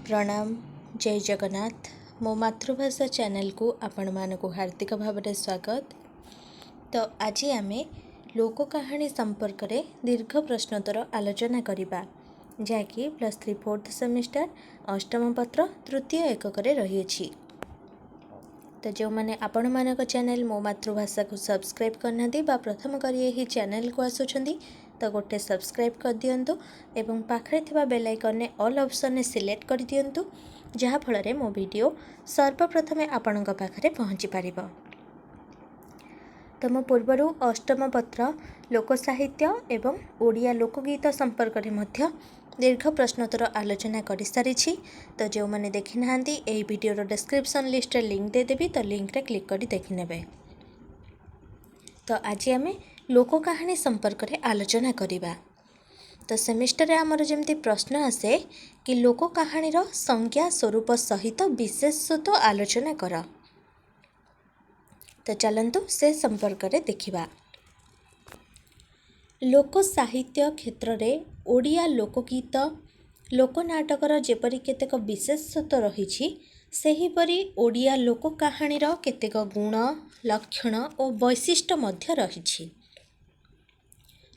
प्रणाम जय जगन्नाथ मो मातृभाषा चैनल को आपण मानक हार्दिक भाव स्वागत। तो आज आम लोक कहानी संपर्क में दीर्घ प्रश्नोत्तर आलोचना करवा जहाँकि +3 4th सेमिस्टर अष्टम पत्र तृतीय एकक रही। तो जो मैंने आपण मानक चैनल मो मातृभाषा को सब्सक्राइब करना बा प्रथम कर यही चैनल को आसुंच तो गोटे सब्सक्राइब कर दिंतु एवं पाखे थिबा बेल आइकन ने ऑल ऑप्शन ने सिलेक्ट कर दिंतु जहाँ फल मो वीडियो सर्वप्रथम आपण पाखे पहुँची पार। तो मो पूर्वर अष्टम पत्र लोक साहित्य एवं ओडिया लोकगीत संपर्क में मध्य दीर्घ प्रश्नोत्तर आलोचना कर सारी। तो जो मैंने देखी ना यही वीडियो डिस्क्रिप्शन लिस्ट लिंक देदेवी तो लिंक रे क्लिक कर देखी नेबे। तो आज आम लोक कहानी संपर्क में आलोचना करिबा। तो सेमिस्टर रे आमर जमती प्रश्न आसे कि लोक कहानीर संज्ञा स्वरूप सहित विशेषत्व आलोचना कर। तो चलंतु से संपर्क में देखिबा। लोक साहित्य क्षेत्र में ओडिया लोकगीत लोकनाटकर जेपरी केतेक विशेषत्व रही सेहीपरि ओडिया लोक कहानीर केतेक गुण लक्षण और वैशिष्ट्य मध्य रही।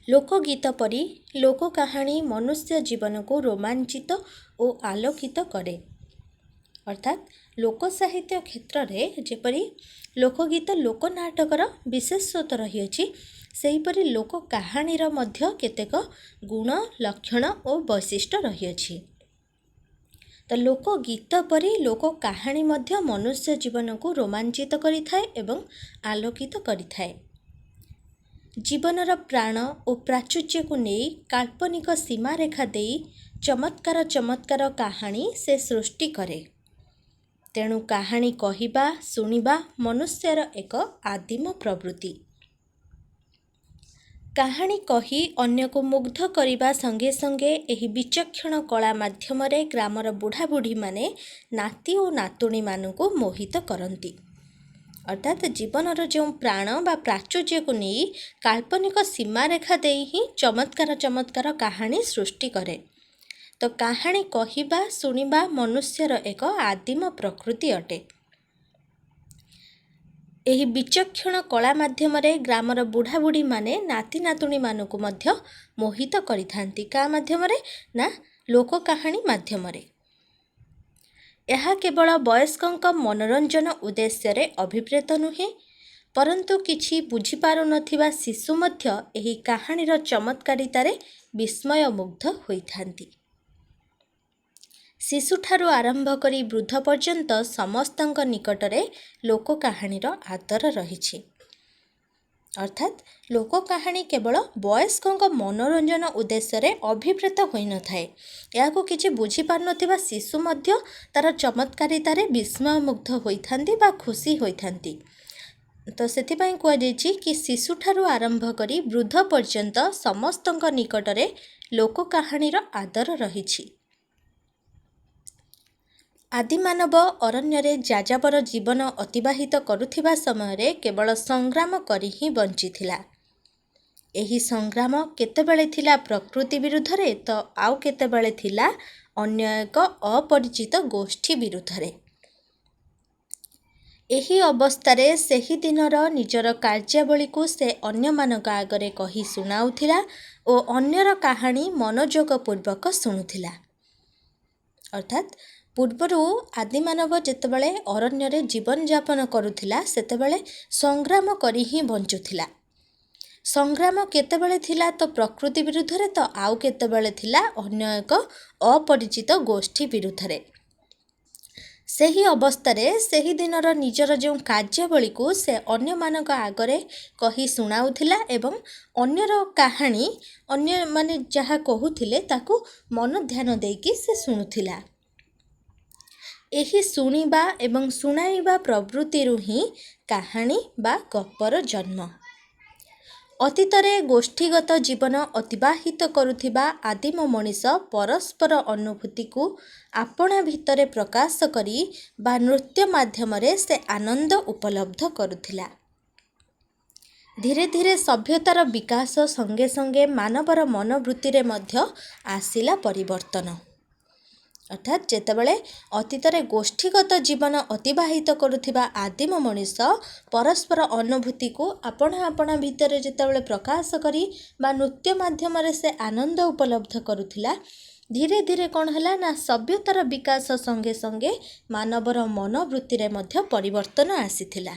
लोकगीत परी लोक कहानी मनुष्य जीवन को रोमांचित और आलोकित करे। अर्थात लोक साहित्य क्षेत्र में जेपरी लोकगीत लोकनाटकर विशेषत्व रही सेहीपरि लोक कहानीर मध्य केतेक गुण लक्षण और वैशिष्ट्य रही। तो लोकगीत परी लोक कहानी मध्य मनुष्य जीवन को रोमांचित करिथाए एवं आलोकित करिथाए। जीवनर प्राण और प्राचुर्य को नहीं काल्पनिक सीमा रेखा दे चमत्कार चमत्कार कहानी से सृष्टि करे। तेणु कहानी कहिबा सुनिबा मनुष्यर एक आदिम प्रवृत्ति। कहानी कही अन्य को मुग्ध करने संगे संगे एही विचक्षण कला माध्यम ग्रामर बुढ़ा बुढ़ी माने नाती और नातुणी मानू मोहित करती। अर्थात जीवनर जो प्राण बा प्राचुर्य को नहीं काल्पनिक सीमा रेखा दे ही चमत्कार चमत्कार कहानी सृष्टि करे। तो कहानी कहिबा सुनिबा मनुष्यर एक आदिम प्रकृति अटे। एही विचक्षण कला माध्यम ग्रामर बुढ़ा बुढ़ी माने नाती नातुणी मानू मध्य मोहित करिथांती। का माध्यम ना लोक कहानी माध्यम। यह केवल वयस्कों मनोरंजन उद्देश्य रे अभिप्रेत नुहे परंतु किछि बुझी पारु नथिबा शिशु मध्य एही कहानीर चमत्कारितारे विस्मय मुग्ध होइथांती। शिशुठारु आरंभ करी वृद्ध पर्यंत समस्तଙ୍କ निकटरे लोक कहानीर आदर रही। अर्थात लोक कहानी केवल वयस्कों मनोरंजन उद्देश्य रे अभिप्रेत होई न थाए। याको किछि बुझी पार नथिबा शिशु मध्य तार चमत्कारितारे विस्मय मुग्ध होइथांती बा खुशी होइथांती। तो सेथिपाई कुआ जायछि कि शिशुठारु आरंभ करी वृद्ध पर्यंत समस्तଙ୍କ निकटरे लोक कहानीर आदर रही। आदिमानव अरण्य जाजाबर जीवन अतिबाहित करुथिबा समय केवल संग्राम करी ही बंचीथिला। एही संग्राम केतेबेले थिला प्रकृति विरुद्ध रे तो आउ केतेबेले थिला अन्य एक अपरिचित गोष्ठी विरुद्ध रे। एही अवस्थारे सेही दिनर निजर कार्यावली को से अन्य मानक आगरे कही सुनाउथिला और अन्यर कहानी मनोयोग पूर्वक शुणुथिला। अर्थात पूर्वरु आदिमानव जेतेबेले अरण्य जीवन यापन करुथिला सेतेबेले संग्राम करी ही बंचुथिला। संग्राम केतेबेले थिला तो प्रकृति विरुद्ध रे तो आउ केतेबेले थिला अन्य एक अपरिचित गोष्ठी विरुद्ध रे। सेही अवस्थारे सेही दिनर निजर जो कार्यावली को से अन्य मानक आगरे कही सुनाउथिला एवं अन्यर कहानी अन्य माने जहा कहूथिले ताकू मन ध्यान देकी से शुणुथिला। एही शुणिबा एवं शुणाइबा प्रवृत्ति ही कहानी बा गपर जन्म। अतीतरे गोष्ठीगत जीवन अतिबाहित करुथिबा आदिम मनीष परस्पर अनुभूति को आपणा भितरे प्रकाश करी बा नृत्य माध्यम से आनंद उपलब्ध करुथिला। धीरे धीरे सभ्यतार विकास संगे संगे मानवर मनोवृत्ति रे मध्य आसिला परिवर्तन। अर्थात जेतेबेले अतीतरे गोष्ठीगत जीवन अतिबाहित करुथिबा आदिम मनीष परस्पर अनुभूति को आपणा आपणा भितर जेतेबेले प्रकाश करी बा नृत्य माध्यम से आनंद उपलब्ध करुथिला, धीरे धीरे कौन है ना सभ्यतार विकास संगे संगे मानवर मनोवृत्ति रे मध्य परिवर्तन आसीथिला।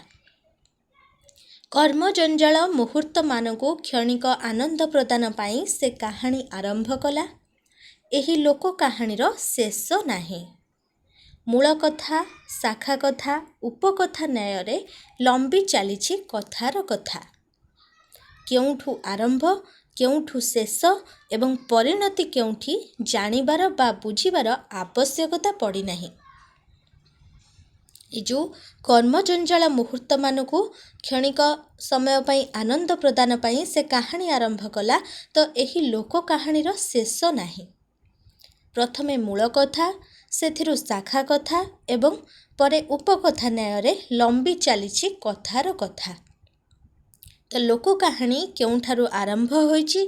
कर्म जंजाल मुहूर्त मानकु क्षणिक आनंद प्रदान पाई से कहानी आरंभ कला। एही लोक कहानीर शेष नाही। मूल कथा, शाखा कथा, उपकथा न्याय लंबी चलीछि कथार कथा। केउठु आरंभ, केउठु शेष एवं परिणति केउठी जानिबार बा बुझिबार आवश्यकता पड़ी नाही। ये जो कर्मजंजाल मुहूर्त मानकु क्षणिक समय पाई आनंद प्रदान पाई से कहानी आरंभ कला, तो एही लोक कहानीर शेष नाही। प्रथमे मूल कथा, सेथिरु शाखा कथा एवं परे उपकथा न्याय लंबी चलीछि कथार कथा। तो लोक कहानी केउठारु आरंभ होइछि,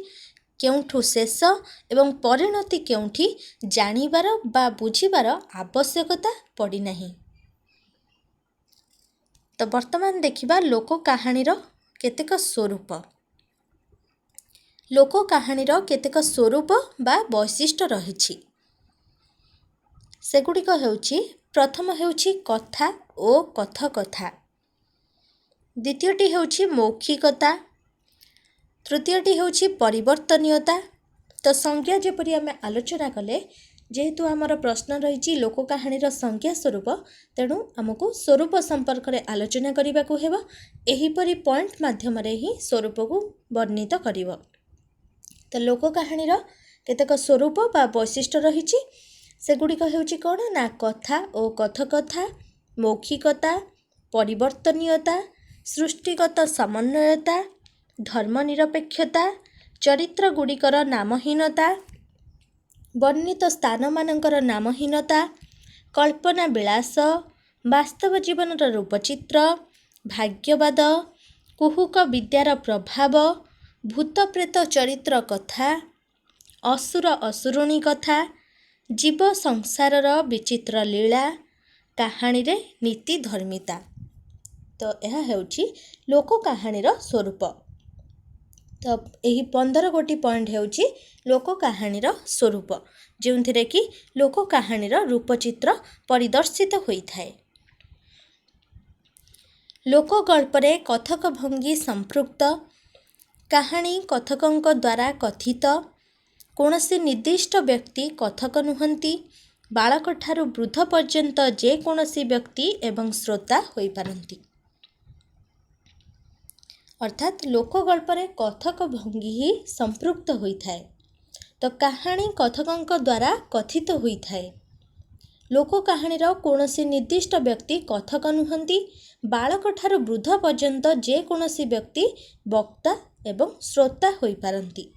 केउठु शेष एवं परिणति केउठी जानिबार बा बुझिबार आवश्यकता पड़ी नाही। तो वर्तमान देखिबा लोक कहानीर केतेक स्वरूप। लोक कहानीर केतेक स्वरूप बा वैशिष्ट्य रहिछि। सेगुड़िक हेउछि, प्रथम हेउछि कथा ओ कथकथा, द्वितीयटी हेउछि मौखिकता, तृतीयटी हेउछि परिवर्तनीयता। तो संज्ञा जेपरि आमे आलोचना कले, जेहेतु आमर प्रश्न रही लोक कहानीर संज्ञा स्वरूप, तेणु आमको स्वरूप संपर्क में आलोचना करने को हेब। एहीपरि पॉइंट माध्यम ही स्वरूप को वर्णित करिव। तो लोक कहानीर केतेक स्वरूप बा वैशिष्ट्य रही, सेगुड़िक हेउछि कौन ना कथा ओ कथकथा, मौखिकता, परिवर्तनीयता, सृष्टिगत समन्वयता, धर्मनिरपेक्षता, चरित्र गुड़िकर नामहीनता, वर्णित स्थान मानकर नामहीनता, कल्पना विलास, वास्तव जीवन रूपचित्र, भाग्यवाद, कुहुक विद्यार प्रभाव, भूत प्रेत चरित्र कथा, असुर असुरुणी कथा, जीव संसारर विचित्र लीला, कहानी रे नीति धर्मिता। तो यह हेउछि लोक कहानीर स्वरूप। तो यही 15 गोटी पॉइंट हेउछि लोक कहानीर स्वरूप, जोंथिरे कि लोक कहानीर रूपचित्र परिदर्शित होइथाय। लोक गल्परे कथक भंगी संपृक्त, कहानी कथकंक द्वारा कथित। कौनसी निर्दिष्ट व्यक्ति कथक नुहंती, बालक ठारू वृद्ध पर्यंत जे कौनसी व्यक्ति एवं श्रोता होई पारंती। अर्थात लोक गल्परे कथक भंगी ही संपृक्त होइथाय। तो कहानी कथकंक द्वारा कथित होइथाय। लोक कहानीर कौनसी निर्दिष्ट व्यक्ति कथक नुहंती, बालक ठारू वृद्ध पर्यंत जे कौनसी व्यक्ति वक्ता एवं श्रोता होई पारंती।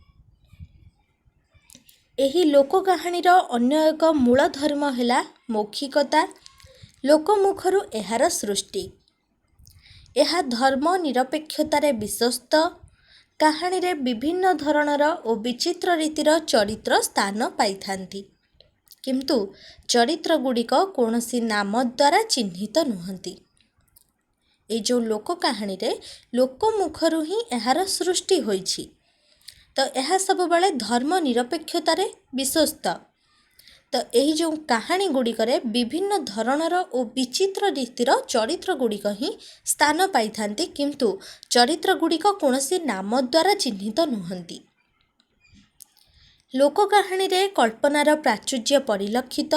एही लोक कहानीर अन्य एक मूल धर्म है मौखिकता। लोकमुखरू एहार सृष्टि, यह धर्म निरपेक्षतार विश्वस्त। कहानी रे विभिन्न धरणर और विचित्र रीतिर चरित्र स्थान पाई थांती, किंतु चरित्र गुड़िक कौनसी नाम द्वारा चिन्हित नुहंती। ए जो लोक कहानी रे लोकमुखरू ही एहार सृष्टि होइछि। तो यह सब बेले धर्म निरपेक्षतार विश्वस्त। तो यही जो कहानी गुड़िकरे विभिन्न धरणर और विचित्र रीतिर चरित्र गुड़िक ही स्थान पाई थांती, किंतु चरित्र गुड़िक कौनसी नाम द्वारा चिन्हित नुहंती। लोक कहानी रे कल्पनार प्राचुर्य परिलक्षित।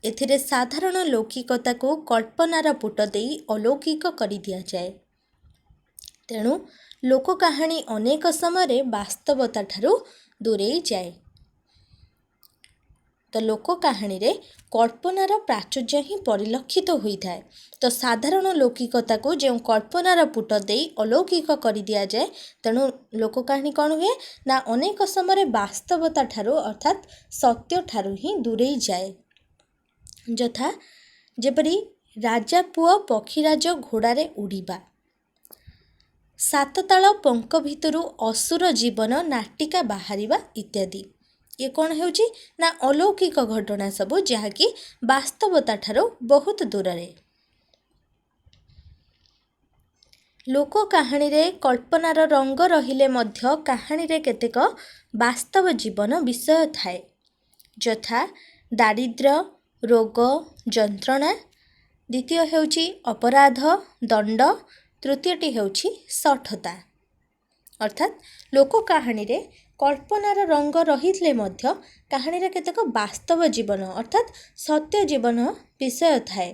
एथिरे साधारण लौकिकता को कल्पनार पुट देई अलौकिक करि दिया जाए। तेणु लोक कहानी अनेक समय वास्तवता ठारू दूरेई जाए। तो लोक कहानी रे कल्पनार प्राचुर्य ही परिलक्षित होता है। तो साधारण लौकिकता को जो कल्पनार पुट देई अलौकिक कर दिया जाए, तेणु लोक कहानी कौन हुए ना अनेक समय वास्तवता ठारू अर्थात सत्य ठारू ही दूरेई जाए। यथा जेपरी राजा पुओ पक्षीराज घोड़ारे उड़ीबा, सात ताल पंक भितरु असुर जीवन नाटिका बाहरिबा इत्यादि। ये कौन होउची ना अलौकिक घटना सबू जहाँकि वास्तवता ठारो बहुत दूर रे। लोक कहानी रे कल्पनार रंग रहिले मध्य कहानी रे केतेक वास्तव जीवन विषय थाए, यथा दारिद्र्य, रोग, जंत्रणा, द्वितीय हेउची अपराध, दंड, तृतीयटी हेउची सठता। अर्थात लोक कहानी रे कल्पनार रंग रहिले मध्य कहानी रे केतेक वास्तव जीवन अर्थात सत्य जीवन विषय थाए।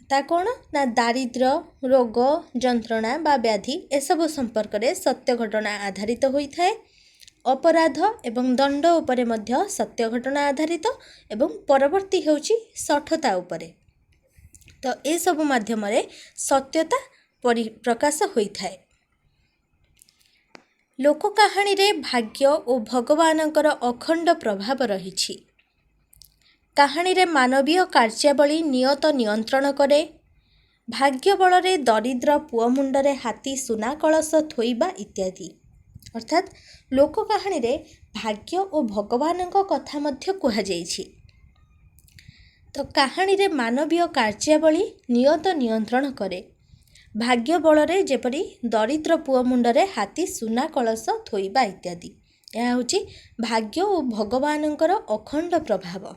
ता कौन ना दारिद्र्य, रोग, जंत्रणा बा व्याधि एसबू संपर्क में सत्य घटना आधारित होता है। अपराध एवं दंड उपरे मध्य सत्य घटना आधारित एवं परवर्ती हेउची सठता उपरे। तो ए सब माध्यम रे सत्यता प्रकाश होता है। लोक कहानी रे भाग्य और भगवानकर अखंड प्रभाव रही। कहानी रे मानवीय कार्यावली नियत नियंत्रण करे। भाग्य बल रे दरिद्र पुआ मुंडरे हाथी सुना कलश थोइबा इत्यादि। अर्थात लोक कहानी रे भाग्य और भगवान कथा मध्य कहा जाइछि। तो कहानी रे मानवीय कार्यावली नियत नियंत्रण करे। भाग्य बल रे जेपरि दरिद्र पुआ मुंडरे हाथी सुना कलश थोइबा इत्यादि। यह होछि भाग्य और भगवानकर अखंड प्रभाव।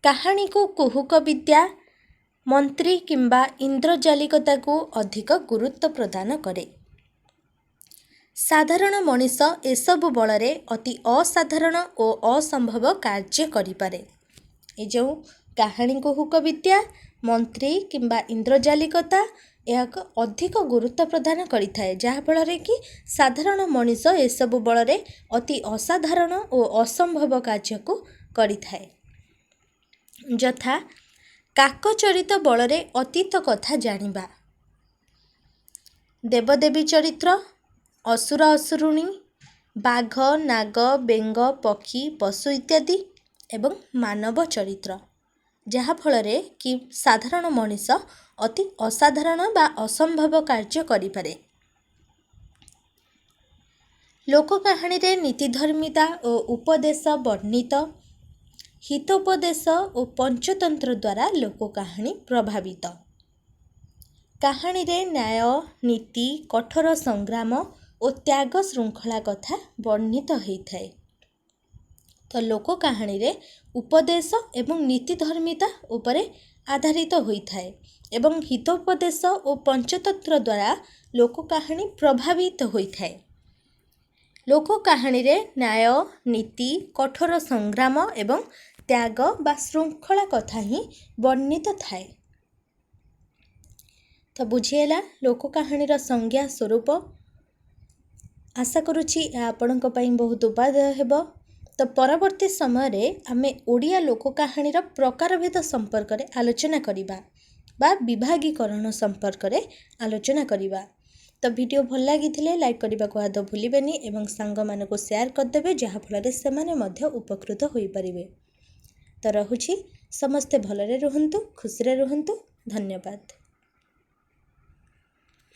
कहानी को कुहुक विद्या, मंत्री किंबा इंद्रजालिकता को अधिक गुरुत्व प्रदान करे। साधारण मनीष एसबु बल रे अति असाधारण और असंभव कार्य करिपारे। ए जो कहानी कुहुक विद्या, मंत्री किंबा इंद्रजालिकता यह अधिक गुरुत्व प्रदान करिथाए, जहाँ फल रे कि साधारण मनीष एसबु बल रे अति असाधारण और असंभव कार्य को करिथाए। यथा काकचरित बल रे अतीत कथा जानिबा, देवदेवी चरित्र, असुर असुरुणी, बाघ, नाग, बेंग, पक्षी, पशु इत्यादि एवं मानव चरित्र, जहाँ फल रे कि साधारण मनीष अति असाधारण बा असंभव कार्य करिपारे। लोक कहानी रे नीतिधर्मिता और उपदेश वर्णित। हितोपदेश और पंचतंत्र द्वारा लोक कहानी प्रभावित। कहानी रे न्याय, नीति, कठोर संग्राम और त्याग श्रृंखला कथा वर्णित होता है। तो लोक कहानी रे उपदेश एवं नीतिधर्मिता उपरे आधारित होता है एवं हितोपदेश और पंचतंत्र द्वारा लोक कहानी प्रभावित होता है। लोक कहानी रे न्याय, नीति, कठोर संग्राम एवं त्याग बा श्रृंखला कथा ही वर्णित थाए। तो बुझीला लोक कहानीर संज्ञा स्वरूप। आशा करुछि आपणक पई बहुत उपादेय हेबो। तो परवर्ती समय रे आमे ओडिया लोक कहानीर प्रकारभेद संपर्क रे आलोचना करिबा बा विभागीकरण संपर्क रे आलोचना करिबा। तो वीडियो भल लागिथिले लाइक करबा को आदौ भूलिबेनी एवं सांग मानको शेयर कर देबे, जहा फल रे सेमाने मध्य उपकृत होई परिबे। तो रहुछि समस्ते भलरे रुहंतु, खुशी रे रुहंतु। धन्यवाद।